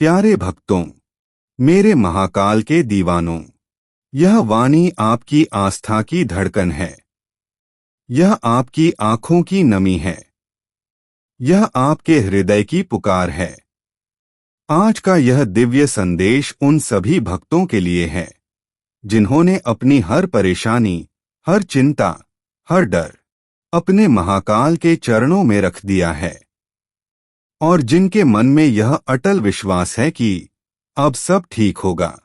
प्यारे भक्तों, मेरे महाकाल के दीवानों, यह वाणी आपकी आस्था की धड़कन है। यह आपकी आंखों की नमी है। यह आपके हृदय की पुकार है। आज का यह दिव्य संदेश उन सभी भक्तों के लिए है जिन्होंने अपनी हर परेशानी, हर चिंता, हर डर अपने महाकाल के चरणों में रख दिया है और जिनके मन में यह अटल विश्वास है कि अब सब ठीक होगा,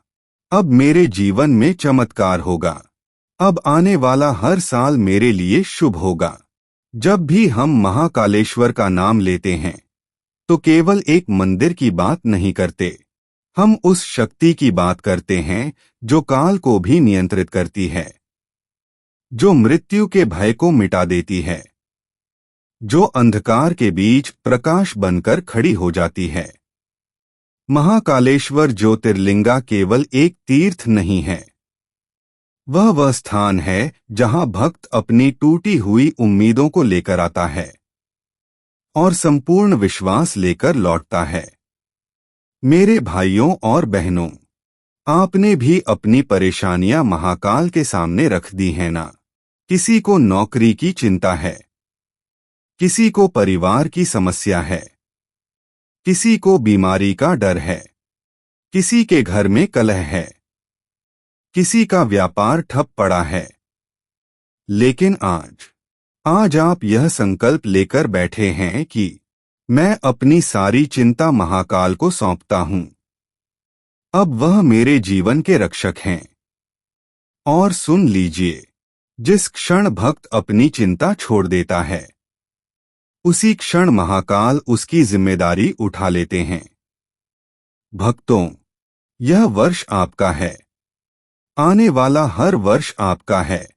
अब मेरे जीवन में चमत्कार होगा, अब आने वाला हर साल मेरे लिए शुभ होगा। जब भी हम महाकालेश्वर का नाम लेते हैं तो केवल एक मंदिर की बात नहीं करते, हम उस शक्ति की बात करते हैं जो काल को भी नियंत्रित करती है, जो मृत्यु के भय को मिटा देती है, जो अंधकार के बीच प्रकाश बनकर खड़ी हो जाती है। महाकालेश्वर ज्योतिर्लिंगा केवल एक तीर्थ नहीं है, वह स्थान है जहां भक्त अपनी टूटी हुई उम्मीदों को लेकर आता है और संपूर्ण विश्वास लेकर लौटता है। मेरे भाइयों और बहनों, आपने भी अपनी परेशानियां महाकाल के सामने रख दी हैं ना? किसी को नौकरी की चिंता है, किसी को परिवार की समस्या है, किसी को बीमारी का डर है, किसी के घर में कलह है, किसी का व्यापार ठप पड़ा है। लेकिन आज आप यह संकल्प लेकर बैठे हैं कि मैं अपनी सारी चिंता महाकाल को सौंपता हूं। अब वह मेरे जीवन के रक्षक हैं। और सुन लीजिए, जिस क्षण भक्त अपनी चिंता छोड़ देता है उसी क्षण महाकाल उसकी जिम्मेदारी उठा लेते हैं। भक्तों, यह वर्ष आपका है, आने वाला हर वर्ष आपका है,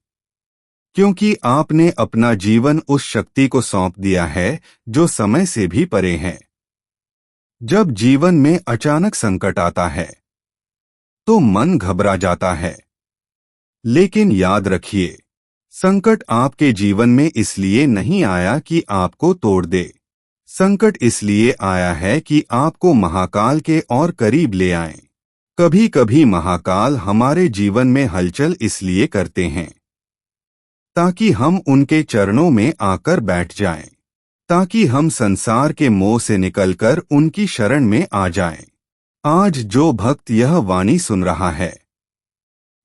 क्योंकि आपने अपना जीवन उस शक्ति को सौंप दिया है जो समय से भी परे है। जब जीवन में अचानक संकट आता है तो मन घबरा जाता है, लेकिन याद रखिए, संकट आपके जीवन में इसलिए नहीं आया कि आपको तोड़ दे। संकट इसलिए आया है कि आपको महाकाल के और करीब ले आए। कभी कभी महाकाल हमारे जीवन में हलचल इसलिए करते हैं ताकि हम उनके चरणों में आकर बैठ जाएं, ताकि हम संसार के मोह से निकलकर उनकी शरण में आ जाएं। आज जो भक्त यह वाणी सुन रहा है,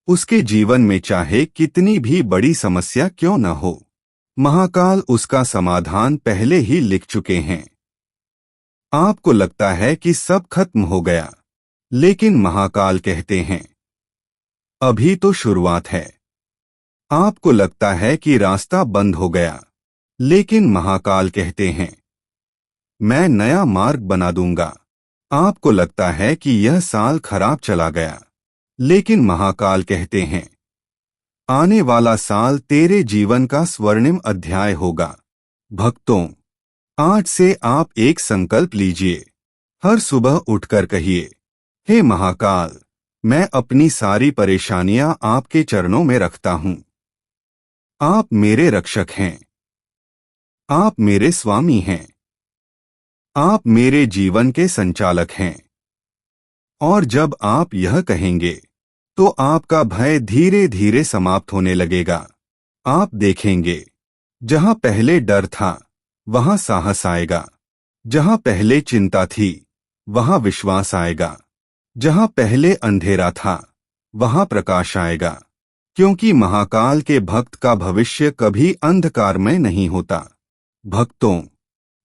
उसके जीवन में चाहे कितनी भी बड़ी समस्या क्यों न हो, महाकाल उसका समाधान पहले ही लिख चुके हैं। आपको लगता है कि सब खत्म हो गया, लेकिन महाकाल कहते हैं, अभी तो शुरुआत है। आपको लगता है कि रास्ता बंद हो गया, लेकिन महाकाल कहते हैं, मैं नया मार्ग बना दूंगा। आपको लगता है कि यह साल खराब चला गया, लेकिन महाकाल कहते हैं, आने वाला साल तेरे जीवन का स्वर्णिम अध्याय होगा। भक्तों, आज से आप एक संकल्प लीजिए। हर सुबह उठकर कहिए, हे महाकाल, मैं अपनी सारी परेशानियां आपके चरणों में रखता हूं। आप मेरे रक्षक हैं, आप मेरे स्वामी हैं, आप मेरे जीवन के संचालक हैं। और जब आप यह कहेंगे तो आपका भय धीरे धीरे समाप्त होने लगेगा। आप देखेंगे, जहां पहले डर था वहां साहस आएगा, जहां पहले चिंता थी वहां विश्वास आएगा, जहां पहले अंधेरा था वहां प्रकाश आएगा, क्योंकि महाकाल के भक्त का भविष्य कभी अंधकारमय नहीं होता। भक्तों,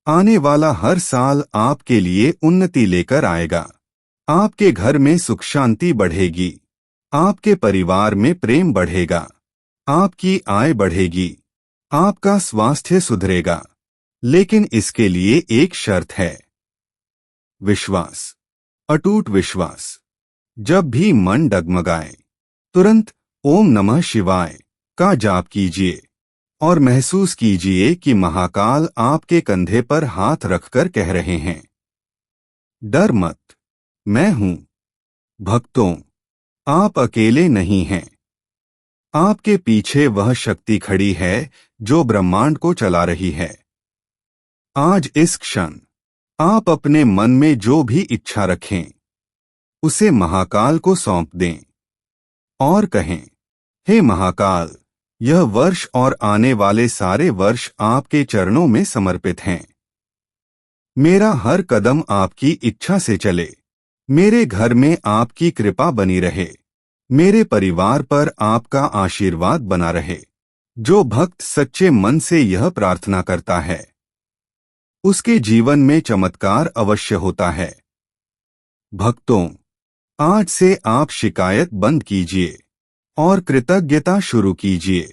आने वाला हर साल आपके लिए उन्नति लेकर आएगा। आपके घर में सुख शांति बढ़ेगी, आपके परिवार में प्रेम बढ़ेगा, आपकी आय बढ़ेगी, आपका स्वास्थ्य सुधरेगा। लेकिन इसके लिए एक शर्त है, विश्वास, अटूट विश्वास। जब भी मन डगमगाए, तुरंत ओम नमः शिवाय का जाप कीजिए और महसूस कीजिए कि महाकाल आपके कंधे पर हाथ रखकर कह रहे हैं, डर मत, मैं हूं। भक्तों, आप अकेले नहीं हैं। आपके पीछे वह शक्ति खड़ी है जो ब्रह्मांड को चला रही है। आज इस क्षण आप अपने मन में जो भी इच्छा रखें, उसे महाकाल को सौंप दें और कहें, हे महाकाल, यह वर्ष और आने वाले सारे वर्ष आपके चरणों में समर्पित हैं। मेरा हर कदम आपकी इच्छा से चले, मेरे घर में आपकी कृपा बनी रहे, मेरे परिवार पर आपका आशीर्वाद बना रहे। जो भक्त सच्चे मन से यह प्रार्थना करता है, उसके जीवन में चमत्कार अवश्य होता है। भक्तों, आज से आप शिकायत बंद कीजिए और कृतज्ञता शुरू कीजिए।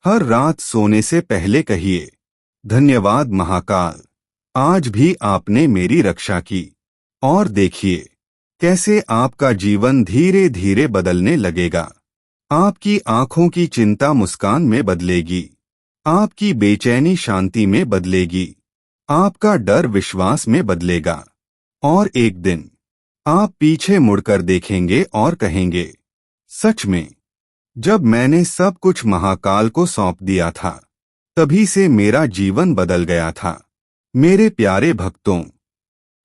हर रात सोने से पहले कहिए, धन्यवाद महाकाल, आज भी आपने मेरी रक्षा की। और देखिए कैसे आपका जीवन धीरे धीरे बदलने लगेगा। आपकी आंखों की चिंता मुस्कान में बदलेगी, आपकी बेचैनी शांति में बदलेगी, आपका डर विश्वास में बदलेगा। और एक दिन आप पीछे मुड़कर देखेंगे और कहेंगे, सच में जब मैंने सब कुछ महाकाल को सौंप दिया था, तभी से मेरा जीवन बदल गया था। मेरे प्यारे भक्तों,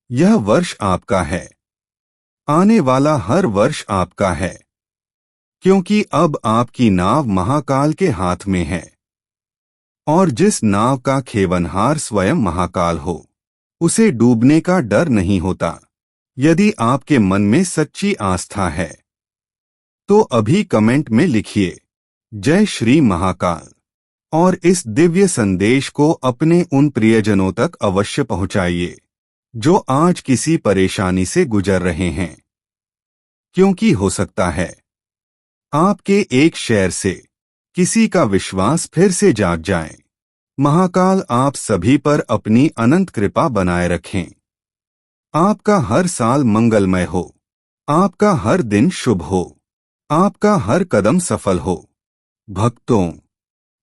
यह वर्ष आपका है, आने वाला हर वर्ष आपका है, क्योंकि अब आपकी नाव महाकाल के हाथ में है। और जिस नाव का खेवनहार स्वयं महाकाल हो, उसे डूबने का डर नहीं होता। यदि आपके मन में सच्ची आस्था है तो अभी कमेंट में लिखिए, जय श्री महाकाल, और इस दिव्य संदेश को अपने उन प्रियजनों तक अवश्य पहुंचाइए जो आज किसी परेशानी से गुजर रहे हैं, क्योंकि हो सकता है आपके एक शेयर से किसी का विश्वास फिर से जाग जाए। महाकाल आप सभी पर अपनी अनंत कृपा बनाए रखें। आपका हर साल मंगलमय हो, आपका हर दिन शुभ हो, आपका हर कदम सफल हो। भक्तों,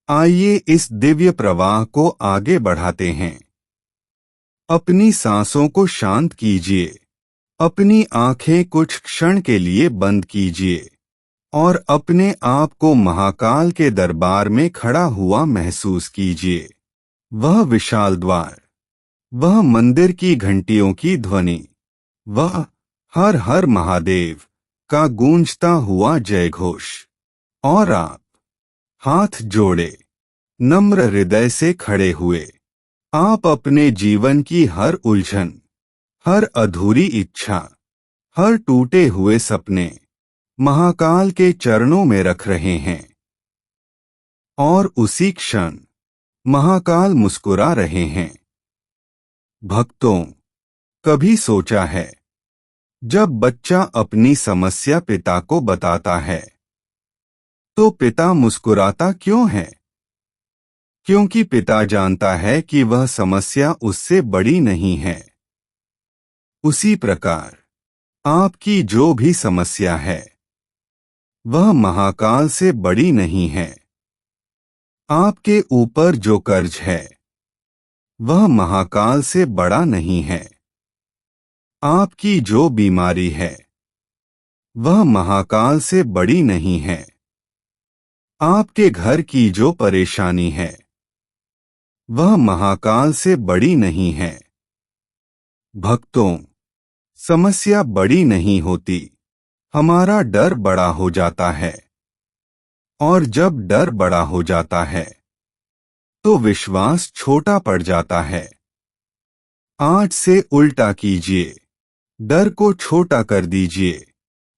आइए इस दिव्य प्रवाह को आगे बढ़ाते हैं। अपनी सांसों को शांत कीजिए, अपनी आंखें कुछ क्षण के लिए बंद कीजिए और अपने आप को महाकाल के दरबार में खड़ा हुआ महसूस कीजिए। वह विशाल द्वार, वह मंदिर की घंटियों की ध्वनि, वह हर हर महादेव का गूंजता हुआ जय घोष। और आप हाथ जोड़े, नम्र हृदय से खड़े हुए, आप अपने जीवन की हर उलझन, हर अधूरी इच्छा, हर टूटे हुए सपने महाकाल के चरणों में रख रहे हैं। और उसी क्षण महाकाल मुस्कुरा रहे हैं। भक्तों, कभी सोचा है, जब बच्चा अपनी समस्या पिता को बताता है तो पिता मुस्कुराता क्यों है? क्योंकि पिता जानता है कि वह समस्या उससे बड़ी नहीं है। उसी प्रकार आपकी जो भी समस्या है, वह महाकाल से बड़ी नहीं है। आपके ऊपर जो कर्ज है, वह महाकाल से बड़ा नहीं है। आपकी जो बीमारी है, वह महाकाल से बड़ी नहीं है। आपके घर की जो परेशानी है, वह महाकाल से बड़ी नहीं है। भक्तों, समस्या बड़ी नहीं होती, हमारा डर बड़ा हो जाता है। और जब डर बड़ा हो जाता है तो विश्वास छोटा पड़ जाता है। आज से उल्टा कीजिए, डर को छोटा कर दीजिए,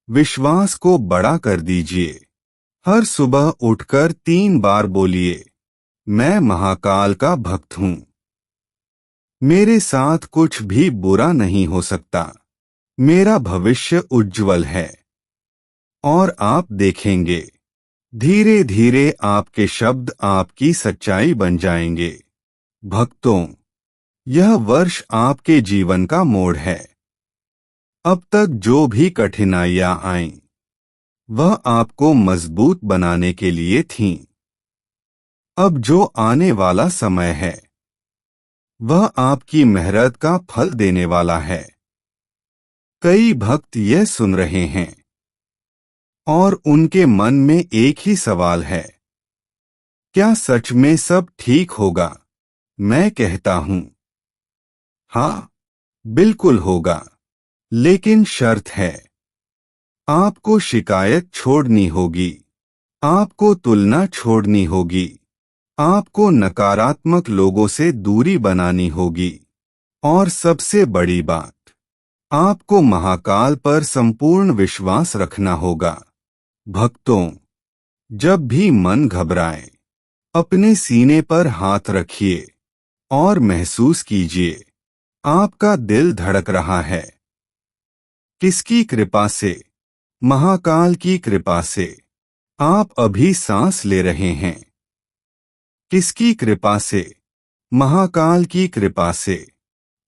विश्वास को बड़ा कर दीजिए। हर सुबह उठकर 3 बार बोलिए, मैं महाकाल का भक्त हूँ, मेरे साथ कुछ भी बुरा नहीं हो सकता, मेरा भविष्य उज्जवल है। और आप देखेंगे, धीरे धीरे आपके शब्द आपकी सच्चाई बन जाएंगे। भक्तों, यह वर्ष आपके जीवन का मोड़ है। अब तक जो भी कठिनाइयां आईं, वह आपको मजबूत बनाने के लिए थीं। अब जो आने वाला समय है, वह आपकी मेहनत का फल देने वाला है। कई भक्त यह सुन रहे हैं और उनके मन में एक ही सवाल है, क्या सच में सब ठीक होगा? मैं कहता हूं, हाँ, बिल्कुल होगा, लेकिन शर्त है, आपको शिकायत छोड़नी होगी। आपको तुलना छोड़नी होगी। आपको नकारात्मक लोगों से दूरी बनानी होगी। और सबसे बड़ी बात, आपको महाकाल पर संपूर्ण विश्वास रखना होगा। भक्तों, जब भी मन घबराए, अपने सीने पर हाथ रखिए और महसूस कीजिए, आपका दिल धड़क रहा है। किसकी कृपा से? महाकाल की कृपा से। आप अभी सांस ले रहे हैं। किसकी कृपा से? महाकाल की कृपा से।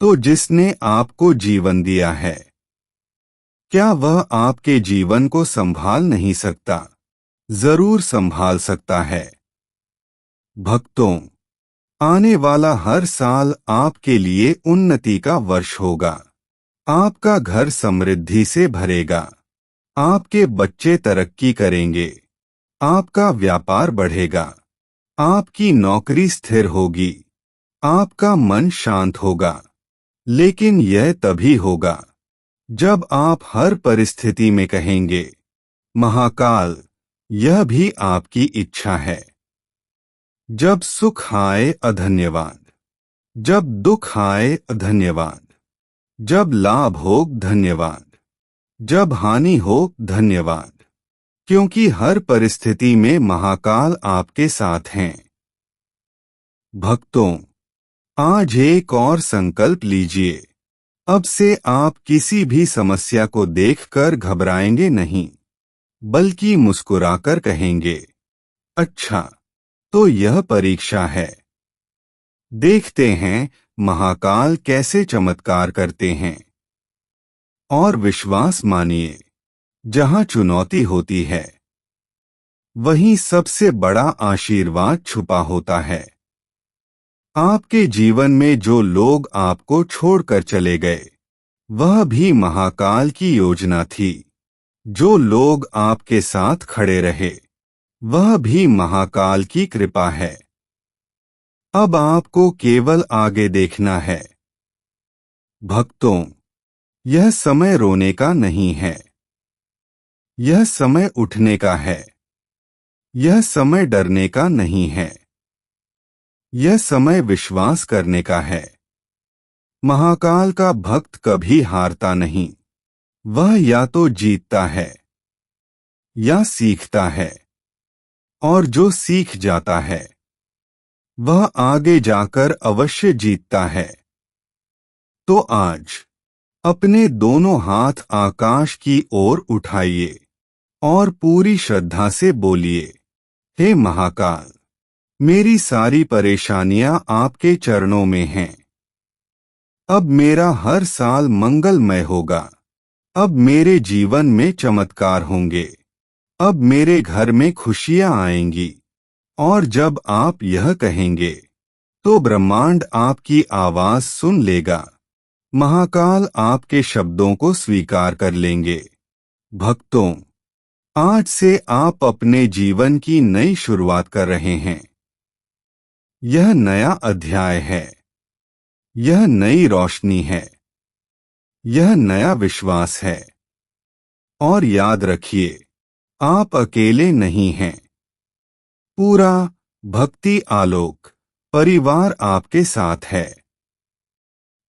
तो जिसने आपको जीवन दिया है, क्या वह आपके जीवन को संभाल नहीं सकता? जरूर संभाल सकता है। भक्तों, आने वाला हर साल आपके लिए उन्नति का वर्ष होगा। आपका घर समृद्धि से भरेगा। आपके बच्चे तरक्की करेंगे। आपका व्यापार बढ़ेगा। आपकी नौकरी स्थिर होगी। आपका मन शांत होगा। लेकिन यह तभी होगा जब आप हर परिस्थिति में कहेंगे, महाकाल, यह भी आपकी इच्छा है। जब सुख आए धन्यवाद, जब दुख आए धन्यवाद, जब लाभ हो धन्यवाद, जब हानि हो धन्यवाद, क्योंकि हर परिस्थिति में महाकाल आपके साथ हैं। भक्तों, आज एक और संकल्प लीजिए। अब से आप किसी भी समस्या को देखकर घबराएंगे नहीं, बल्कि मुस्कुराकर कहेंगे, अच्छा, तो यह परीक्षा है। देखते हैं महाकाल कैसे चमत्कार करते हैं। और विश्वास मानिए, जहां चुनौती होती है, वहीं सबसे बड़ा आशीर्वाद छुपा होता है। आपके जीवन में जो लोग आपको छोड़कर चले गए, वह भी महाकाल की योजना थी। जो लोग आपके साथ खड़े रहे, वह भी महाकाल की कृपा है। अब आपको केवल आगे देखना है। भक्तों, यह समय रोने का नहीं है। यह समय उठने का है। यह समय डरने का नहीं है। यह समय विश्वास करने का है। महाकाल का भक्त कभी हारता नहीं। वह या तो जीतता है या सीखता है। और जो सीख जाता है, वह आगे जाकर अवश्य जीतता है। तो आज अपने दोनों हाथ आकाश की ओर उठाइए और पूरी श्रद्धा से बोलिए, हे महाकाल, मेरी सारी परेशानियां आपके चरणों में हैं। अब मेरा हर साल मंगलमय होगा। अब मेरे जीवन में चमत्कार होंगे। अब मेरे घर में खुशियां आएंगी। और जब आप यह कहेंगे, तो ब्रह्मांड आपकी आवाज सुन लेगा। महाकाल आपके शब्दों को स्वीकार कर लेंगे। भक्तों, आज से आप अपने जीवन की नई शुरुआत कर रहे हैं। यह नया अध्याय है। यह नई रोशनी है। यह नया विश्वास है। और याद रखिए, आप अकेले नहीं हैं। पूरा भक्ति आलोक परिवार आपके साथ है।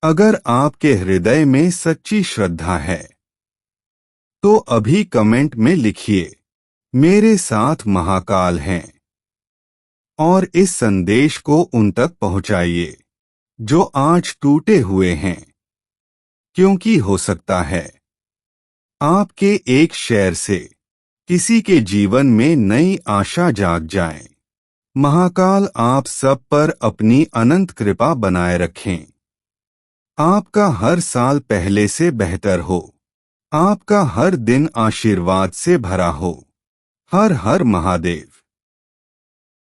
अगर आपके हृदय में सच्ची श्रद्धा है, तो अभी कमेंट में लिखिए, मेरे साथ महाकाल हैं। और इस संदेश को उन तक पहुंचाइए जो आज टूटे हुए हैं, क्योंकि हो सकता है आपके एक शेयर से किसी के जीवन में नई आशा जाग जाए। महाकाल आप सब पर अपनी अनंत कृपा बनाए रखें। आपका हर साल पहले से बेहतर हो। आपका हर दिन आशीर्वाद से भरा हो। हर हर महादेव।